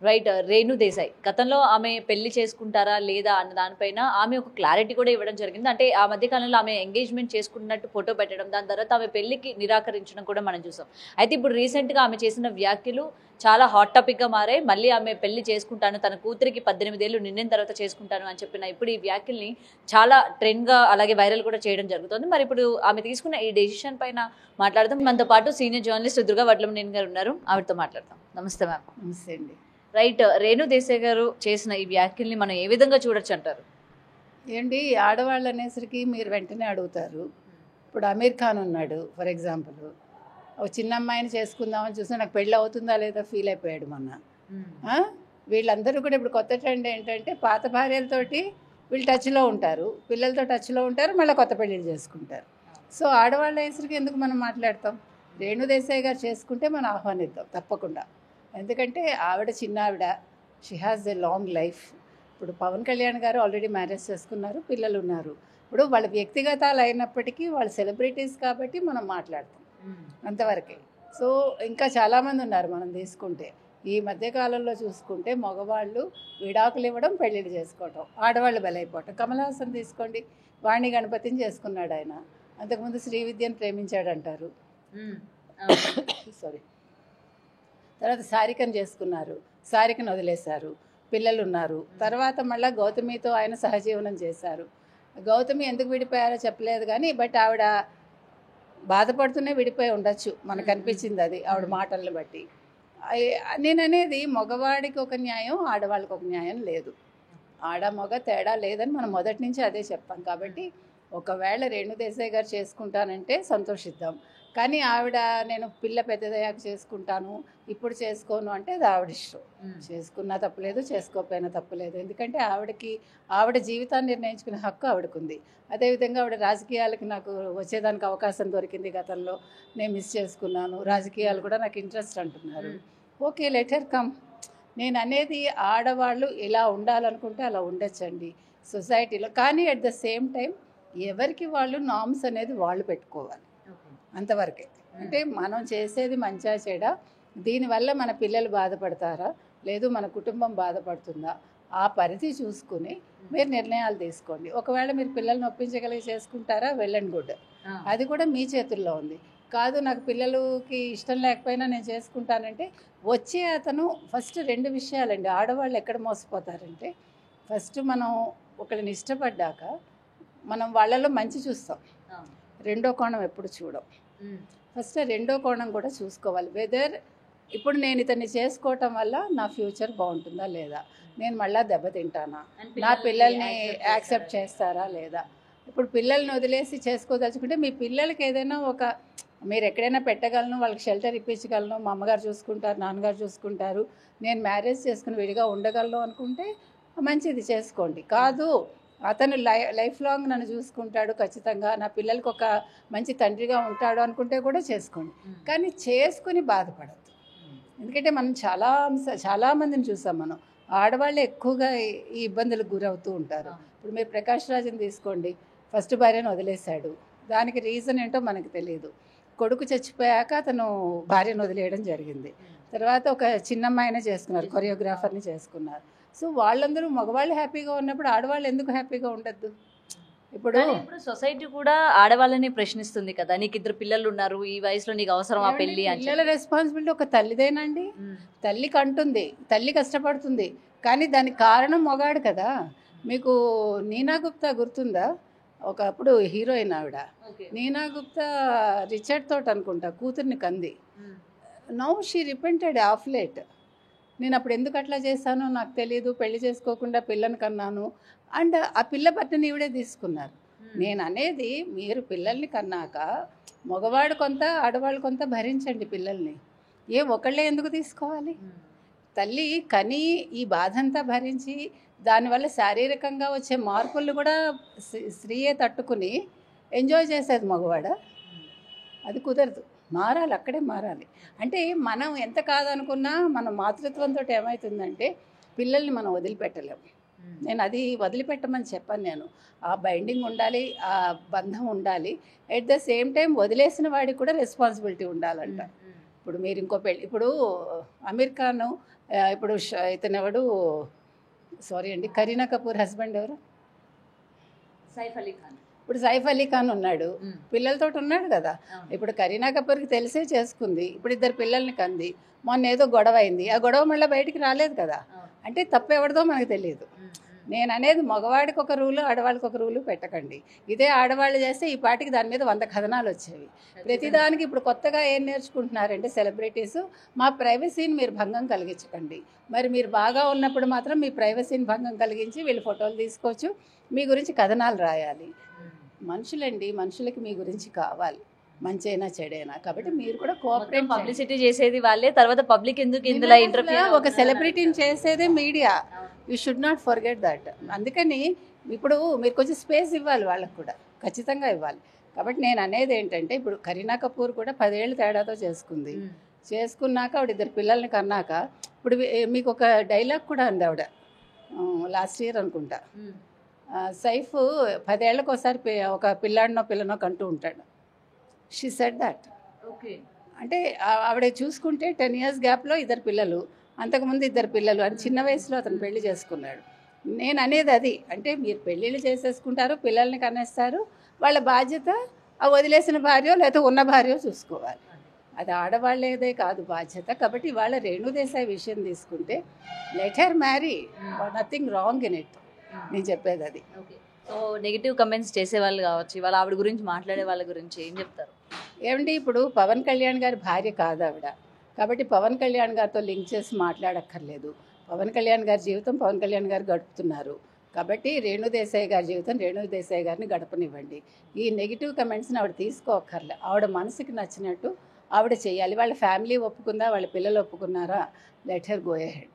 Right. Renu Desai గతంలో ఆమె పెళ్లి చేసుకుంటారా లేదా అన్న దానిపైన ఆమె ఒక క్లారిటీ కూడా ఇవ్వడం జరిగింది. అంటే ఆ మధ్య కాలంలో ఆమె ఎంగేజ్మెంట్ చేసుకున్నట్టు ఫోటో పెట్టడం, దాని తర్వాత ఆమె పెళ్లికి నిరాకరించడం కూడా మనం చూసాం. అయితే ఇప్పుడు రీసెంట్గా ఆమె చేసిన వ్యాఖ్యలు చాలా హాట్ టాపిక్గా మారాయి. మళ్ళీ ఆమె పెళ్లి చేసుకుంటాను, తన కూతురికి 18 ఏళ్ళు నిండిన తర్వాత చేసుకుంటాను అని చెప్పిన ఇప్పుడు ఈ వ్యాఖ్యల్ని చాలా ట్రెండ్గా అలాగే వైరల్ కూడా చేయడం జరుగుతుంది. మరి ఇప్పుడు ఆమె తీసుకున్న ఈ డెసిషన్ పైన మాట్లాడదాం. మనతో పాటు సీనియర్ జర్నలిస్ట్ దుర్గా వడ్లమనేని గారు ఉన్నారు, ఆవిడతో మాట్లాడతాం. నమస్తే మ్యామ్. నమస్తే అండి. రైట్. రేణు దేశాయ్ గారు చేసిన ఈ వ్యాఖ్యల్ని మనం ఏ విధంగా చూడొచ్చు అంటారు? ఏంటి ఆడవాళ్ళు అనేసరికి మీరు వెంటనే అడుగుతారు. ఇప్పుడు అమీర్ ఖాన్ ఉన్నాడు ఫర్ ఎగ్జాంపుల్, ఒక చిన్న అమ్మాయిని చేసుకుందామని చూస్తే నాకు పెళ్ళి అవుతుందా లేదా ఫీల్ అయిపోయాడు మొన్న. వీళ్ళందరూ కూడా ఇప్పుడు కొత్త ట్రెండ్ ఏంటంటే పాత భార్యలతోటి వీళ్ళు టచ్లో ఉంటారు, పిల్లలతో టచ్లో ఉంటారు, మళ్ళీ కొత్త పెళ్ళిళ్ళు చేసుకుంటారు. సో ఆడవాళ్ళ అనేసరికి ఎందుకు మనం మాట్లాడతాం? రేణు దేశాయ్ గారు చేసుకుంటే మనం ఆహ్వానిద్దాం తప్పకుండా. ఎందుకంటే ఆవిడ చిన్న ఆవిడ, she has a long life. ఇప్పుడు పవన్ కళ్యాణ్ గారు ఆల్రెడీ మ్యారేజ్ చేసుకున్నారు, పిల్లలు ఉన్నారు. ఇప్పుడు వాళ్ళ వ్యక్తిగతాలు అయినప్పటికీ వాళ్ళు సెలబ్రిటీస్ కాబట్టి మనం మాట్లాడతాం అంతవరకే. సో ఇంకా చాలామంది ఉన్నారు మనం తీసుకుంటే. ఈ మధ్యకాలంలో చూసుకుంటే మగవాళ్ళు విడాకులు ఇవ్వడం, పెళ్ళిళ్ళు చేసుకోవటం, ఆడవాళ్ళు బలైపోవటం. కమల్ హాసన్ తీసుకోండి, వాణి గణపతిని చేసుకున్నాడు ఆయన. అంతకుముందు శ్రీవిద్యను ప్రేమించాడు అంటారు. సారీ. తర్వాత సారికను చేసుకున్నారు, సారికను వదిలేశారు, పిల్లలు ఉన్నారు. తర్వాత మళ్ళీ గౌతమితో ఆయన సహజీవనం చేశారు. గౌతమి ఎందుకు విడిపోయారో చెప్పలేదు కానీ బట్ ఆవిడ బాధపడుతూనే విడిపోయి ఉండొచ్చు, మనకు అనిపించింది అది ఆవిడ మాటలను బట్టి. నేను అనేది మగవాడికి ఒక న్యాయం, ఆడవాళ్ళకి ఒక న్యాయం లేదు. ఆడ మగ తేడా లేదని మనం మొదటి నుంచి అదే చెప్పాం. కాబట్టి ఒకవేళ రేణు దేశాయ్ గారు చేసుకుంటానంటే సంతోషిద్దాం. కానీ ఆవిడ నేను పిల్ల పెద్దదయ్యాక చేసుకుంటాను, ఇప్పుడు చేసుకోను అంటే అది ఆవిడ ఇష్టం. చేసుకున్నా తప్పులేదు, చేసుకోకపోయినా తప్పులేదు. ఎందుకంటే ఆవిడ జీవితాన్ని నిర్ణయించుకునే హక్కు ఆవిడకుంది. అదేవిధంగా ఆవిడ రాజకీయాలకి నాకు వచ్చేదానికి అవకాశం దొరికింది గతంలో, నేను మిస్ చేసుకున్నాను, రాజకీయాలు కూడా నాకు ఇంట్రెస్ట్ అంటున్నారు. Okay, letter come. నేను అనేది ఆడవాళ్ళు ఇలా ఉండాలనుకుంటే అలా ఉండొచ్చండి సొసైటీలో. కానీ అట్ ద సేమ్ టైం ఎవరికి వాళ్ళు నామ్స్ అనేది వాళ్ళు పెట్టుకోవాలి అంతవరకే. అంటే మనం చేసేది మంచిగా చెడా, దీనివల్ల మన పిల్లలు బాధపడతారా లేదు మన కుటుంబం బాధపడుతుందా, ఆ పరిధి చూసుకుని మీరు నిర్ణయాలు తీసుకోండి. ఒకవేళ మీరు పిల్లల్ని ఒప్పించగలిగి చేసుకుంటారా, వెల్ అండ్ గుడ్, అది కూడా మీ చేతుల్లో ఉంది. కాదు నాకు పిల్లలకి ఇష్టం లేకపోయినా నేను చేసుకుంటానంటే వచ్చే అతను ఫస్ట్ 2 విషయాలండి. ఆడవాళ్ళు ఎక్కడ మోసపోతారంటే ఫస్ట్ మనం ఒకరిని ఇష్టపడ్డాక మనం వాళ్ళలో మంచి చూస్తాం, రెండో కోణం ఎప్పుడు చూడం. ఫస్ట్ రెండో కోణం కూడా చూసుకోవాలి. వెదర్ ఇప్పుడు నేను ఇతన్ని చేసుకోవటం వల్ల నా ఫ్యూచర్ బాగుంటుందా లేదా, నేను మళ్ళీ దెబ్బతింటానా, నా పిల్లల్ని యాక్సెప్ట్ చేస్తారా లేదా. ఇప్పుడు పిల్లల్ని వదిలేసి చేసుకోదలుచుకుంటే మీ పిల్లలకి ఏదైనా ఒక మీరు ఎక్కడైనా పెట్టగలను, వాళ్ళకి షెల్టర్ ఇప్పించగలను, మా అమ్మగారు చూసుకుంటారు, నాన్నగారు చూసుకుంటారు, నేను మ్యారేజ్ చేసుకుని విడిగా ఉండగలను అనుకుంటే మంచిది చేసుకోండి. కాదు అతను లైఫ్ లాంగ్ నన్ను చూసుకుంటాడు, ఖచ్చితంగా నా పిల్లలకి ఒక మంచి తండ్రిగా ఉంటాడు అనుకుంటే కూడా చేసుకోండి. కానీ చేసుకుని బాధపడద్దు. ఎందుకంటే మనం చాలామందిని చూసాం. మనం ఆడవాళ్ళు ఎక్కువగా ఈ ఇబ్బందులకు గురవుతూ ఉంటారు. ఇప్పుడు మీరు ప్రకాష్ రాజ్ని తీసుకోండి, ఫస్ట్ భార్యను వదిలేశాడు, దానికి రీజన్ ఏంటో మనకు తెలియదు. కొడుకు చచ్చిపోయాక అతను భార్యను వదిలేయడం జరిగింది. తర్వాత ఒక చిన్నమ్మాయినే చేసుకున్నారు, కొరియోగ్రాఫర్ని చేసుకున్నారు. సో వాళ్ళందరూ మగవాళ్ళు హ్యాపీగా ఉన్నప్పుడు ఆడవాళ్ళు ఎందుకు హ్యాపీగా ఉండద్దు? ఇప్పుడు సొసైటీ కూడా ఆడవాళ్ళని ప్రశ్నిస్తుంది కదా, నీకు 2 పిల్లలు ఉన్నారు, ఈ వయసులో నీకు అవసరం ఆ పెళ్లి అని. పిల్లల రెస్పాన్సిబిలిటీ ఒక తల్లిదేనండి. తల్లికి అంటుంది, తల్లి కష్టపడుతుంది, కానీ దానికి కారణం మగాడు కదా. మీకు నీనా గుప్తా గుర్తుందా? ఒకప్పుడు హీరోయిన్ ఆవిడ. నీనా గుప్తా రిచర్డ్ తోటి అనుకుంటా కూతుర్ని కంది. Now she repented of late. నేను అప్పుడు ఎందుకు అట్లా చేశానో నాకు తెలియదు, పెళ్లి చేసుకోకుండా పిల్లని కన్నాను అండ్ ఆ పిల్ల బట్టని ఈవిడే తీసుకున్నారు. నేను అనేది మీరు పిల్లల్ని కన్నాక మగవాడు కొంత ఆడవాళ్ళు కొంత భరించండి పిల్లల్ని. ఒకళ్ళే ఎందుకు తీసుకోవాలి? తల్లి కని ఈ బాధంతా భరించి దానివల్ల శారీరకంగా వచ్చే మార్పులు కూడా స్త్రీయే తట్టుకుని ఎంజాయ్ చేసేది మగవాడా? అది కుదరదు. మారాలి, అక్కడే మారాలి. అంటే మనం ఎంత కాదనుకున్నా మన మాతృత్వంతో ఏమవుతుందంటే పిల్లల్ని మనం వదిలిపెట్టలేము. నేను అది వదిలిపెట్టమని చెప్పాను. నేను ఆ బైండింగ్ ఉండాలి, ఆ బంధం ఉండాలి. ఎట్ ద సేమ్ టైం వదిలేసిన వాడికి కూడా రెస్పాన్సిబిలిటీ ఉండాలంట. ఇప్పుడు మీరు ఇంకో పెళ్ళి, ఇప్పుడు అమీర్ ఖాన్ ఇప్పుడు ఇతను ఎవడు, సారీ అండి, కరీనా కపూర్ హస్బెండ్ ఎవరు? సైఫ్ అలీ ఖాన్. ఇప్పుడు సైఫ్ అలీ ఖాన్ ఉన్నాడు, పిల్లలతో ఉన్నాడు కదా. అవును. ఇప్పుడు కరీనా కపూర్కి తెలిసే చేసుకుంది, ఇప్పుడు 2 పిల్లల్ని కంది. మొన్న ఏదో గొడవ అయింది, ఆ గొడవ మళ్ళీ బయటికి రాలేదు కదా. అవును. అంటే తప్పు ఎవరిదో మనకు తెలియదు. నేను అనేది మగవాడికి ఒక రూలు, ఆడవాళ్ళకి ఒక రూలు పెట్టకండి. ఇదే ఆడవాళ్ళు చేస్తే ఈ పాటికి దాని మీద 100 కథనాలు వచ్చేవి. ప్రతిదానికి ఇప్పుడు కొత్తగా ఏం నేర్చుకుంటున్నారంటే సెలబ్రిటీస్, మా ప్రైవసీని మీరు భంగం కలిగించకండి. మరి మీరు బాగా ఉన్నప్పుడు మాత్రం మీ ప్రైవసీని భంగం కలిగించి వీళ్ళు ఫోటోలు తీసుకోవచ్చు, మీ గురించి కథనాలు రాయాలి. మనుషులండి, మనుషులకి మీ గురించి కావాలి, మంచైనా చెడైనా. కాబట్టి మీరు కూడా కోఆపరేట్. పబ్లిసిటీ చేసేది వాళ్ళే, తర్వాత పబ్లిక్ ఎందుకు ఇందులో ఇంటర్వ్యూ? ఒక సెలబ్రిటీని చేసేదే media. You should not forget that. అందుకని ఇప్పుడు మీరు కొంచెం స్పేస్ ఇవ్వాలి, వాళ్ళకు కూడా ఖచ్చితంగా ఇవ్వాలి. కాబట్టి నేను అనేది ఏంటంటే, ఇప్పుడు కరీనా కపూర్ కూడా 10 ఏళ్ళ తేడాతో చేసుకుంది. చేసుకున్నాక ఆవిడ 2 పిల్లల్ని కన్నాక, ఇప్పుడు మీకు ఒక డైలాగ్ కూడా ఉంది ఆవిడ లాస్ట్ ఇయర్ అనుకుంటా, సైఫ్ 10 ఏళ్ళకి ఒకసారి ఒక పిల్లాడినో పిల్లనో కంటూ ఉంటాడు. She said that. ఓకే. అంటే ఆవిడ చూసుకుంటే 10 years గ్యాప్లో 2 పిల్లలు, అంతకుముందు 2 పిల్లలు అని చిన్న వయసులో అతను పెళ్లి చేసుకున్నాడు. నేను అనేది అది, అంటే మీరు పెళ్ళిళ్ళు చేసేసుకుంటారు, పిల్లల్ని కనేస్తారు, వాళ్ళ బాధ్యత ఆ వదిలేసిన భార్యో లేకపోతే ఉన్న భార్యో చూసుకోవాలి. అది ఆడవాళ్ళేదే కాదు బాధ్యత. కాబట్టి వాళ్ళ రేణుదేశాయ్ విషయం తీసుకుంటే let her marry, nothing wrong in it. నేను చెప్పేది అది. ఓకే. సో నెగిటివ్ కమెంట్స్ చేసేవాళ్ళు కావచ్చు, ఇవాళ ఆవిడ గురించి మాట్లాడే వాళ్ళ గురించి ఏం చెప్తారు? ఏమండి, ఇప్పుడు పవన్ కళ్యాణ్ గారి భార్య కాదు ఆవిడ, కాబట్టి పవన్ కళ్యాణ్ గారితో లింక్ చేసి మాట్లాడక్కర్లేదు. పవన్ కళ్యాణ్ గారి జీవితం పవన్ కళ్యాణ్ గారు గడుపుతున్నారు. కాబట్టి రేణుదేశాయ్ గారి జీవితం రేణుదేశాయ్ గారిని గడపనివ్వండి. ఈ నెగిటివ్ కమెంట్స్ని ఆవిడ తీసుకోక్కర్లే. ఆవిడ మనసుకి నచ్చినట్టు ఆవిడ చేయాలి. వాళ్ళ ఫ్యామిలీ ఒప్పుకుందా, వాళ్ళ పిల్లలు ఒప్పుకున్నారా, లెట్ హర్ గో అహెడ్.